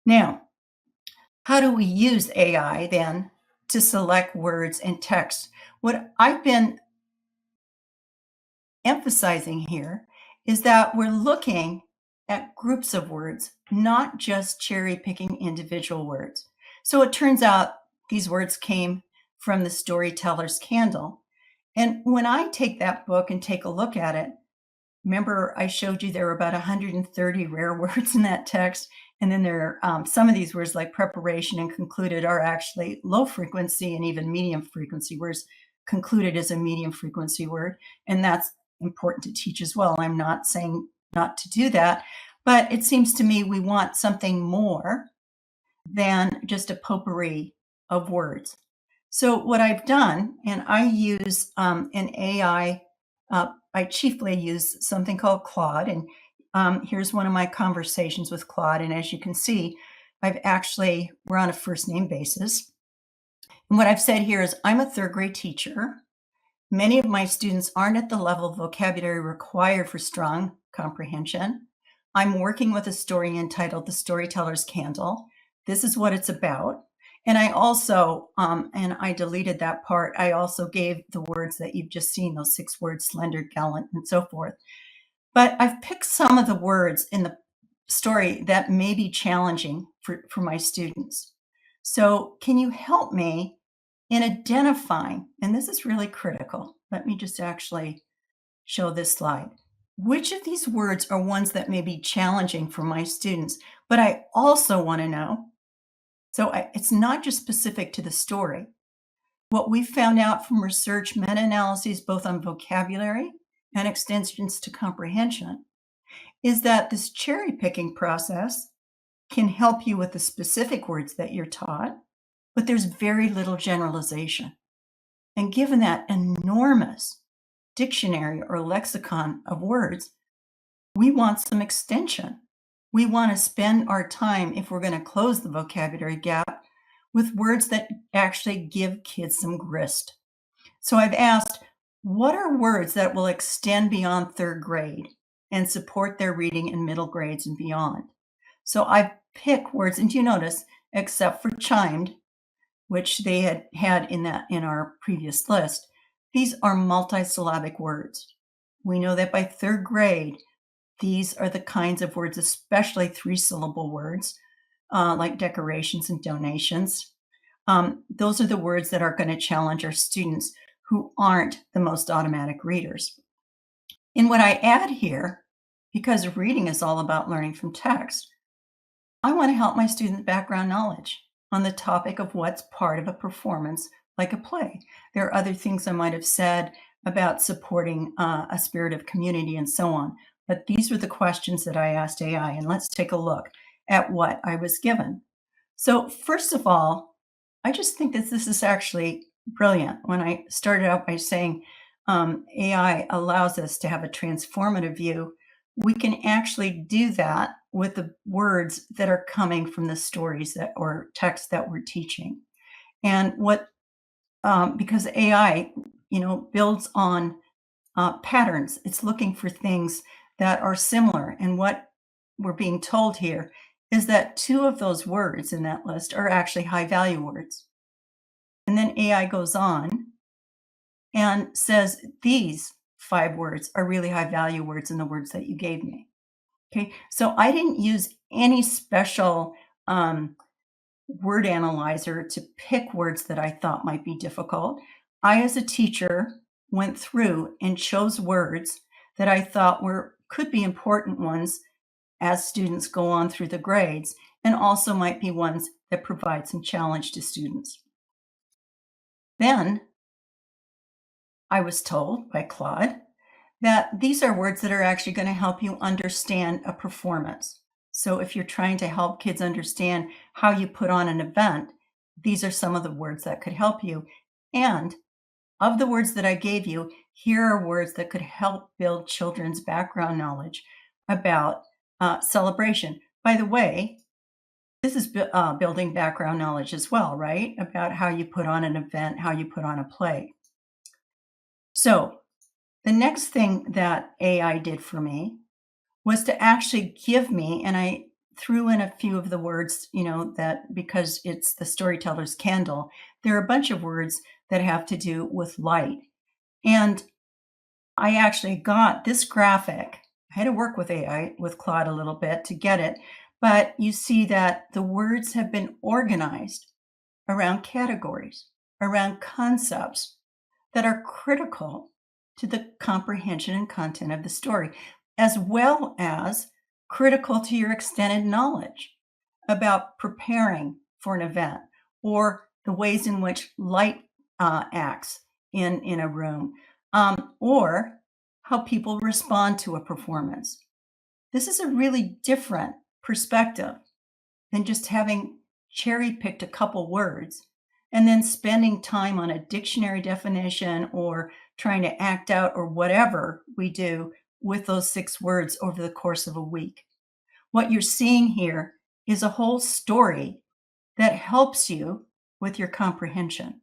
Now, how do we use AI then to select words and text? What I've been emphasizing here is that we're looking at groups of words, not just cherry picking individual words. So it turns out these words came from the Storyteller's Candle. And when I take that book and take a look at it, remember I showed you there were about 130 rare words in that text. And then there are some of these words like preparation and concluded are actually low frequency and even medium frequency words. Concluded is a medium frequency word, and that's important to teach as well. I'm not saying not to do that, but it seems to me we want something more than just a potpourri of words. So what I've done, and I use an AI, I chiefly use something called Claude, and here's one of my conversations with Claude, and as you can see, we're on a first name basis. And what I've said here is I'm a third grade teacher. Many of my students aren't at the level of vocabulary required for strong comprehension. I'm working with a story entitled The Storyteller's Candle. This is what it's about. And I also, and I deleted that part, I also gave the words that you've just seen, those 6 words, slender, gallant, and so forth. But I've picked some of the words in the story that may be challenging for my students. So can you help me in identifying, and this is really critical. Let me just actually show this slide. Which of these words are ones that may be challenging for my students? But I also want to know, it's not just specific to the story. What we found out from research meta-analyses, both on vocabulary and extensions to comprehension, is that this cherry picking process can help you with the specific words that you're taught, but there's very little generalization. And given that enormous dictionary or lexicon of words, we want some extension. We want to spend our time, if we're going to close the vocabulary gap, with words that actually give kids some grist. So I've asked, what are words that will extend beyond 3rd grade and support their reading in middle grades and beyond? So I've picked words, and you notice, except for chimed, which they had in our previous list, these are multisyllabic words. We know that by 3rd grade, these are the kinds of words, especially 3-syllable words, like decorations and donations. Those are the words that are going to challenge our students who aren't the most automatic readers. And what I add here, because reading is all about learning from text, I want to help my student background knowledge on the topic of what's part of a performance like a play. There are other things I might have said about supporting a spirit of community and so on. But these were the questions that I asked AI, and let's take a look at what I was given. So first of all, I just think that this is actually brilliant. When I started out by saying AI allows us to have a transformative view, we can actually do that with the words that are coming from the stories or text that we're teaching. And because AI, builds on patterns, it's looking for things that are similar. And what we're being told here is that 2 of those words in that list are actually high value words. And then AI goes on and says these 5 words are really high value words in the words that you gave me. Okay, so I didn't use any special word analyzer to pick words that I thought might be difficult. I, as a teacher, went through and chose words that I thought could be important ones as students go on through the grades, and also might be ones that provide some challenge to students. Then I was told by Claude that these are words that are actually going to help you understand a performance. So if you're trying to help kids understand how you put on an event, these are some of the words that could help you. And of the words that I gave you, here are words that could help build children's background knowledge about celebration. By the way, this is building background knowledge as well, right? About how you put on an event, how you put on a play. So the next thing that AI did for me was to actually give me, and I threw in a few of the words, that because it's the storyteller's candle, there are a bunch of words that have to do with light. And I actually got this graphic. I had to work with AI, with Claude a little bit to get it, but you see that the words have been organized around categories, around concepts that are critical to the comprehension and content of the story, as well as critical to your extended knowledge about preparing for an event or the ways in which light acts in a room, or how people respond to a performance. This is a really different perspective than just having cherry picked a couple words and then spending time on a dictionary definition or trying to act out or whatever we do with those 6 words over the course of a week. What you're seeing here is a whole story that helps you with your comprehension.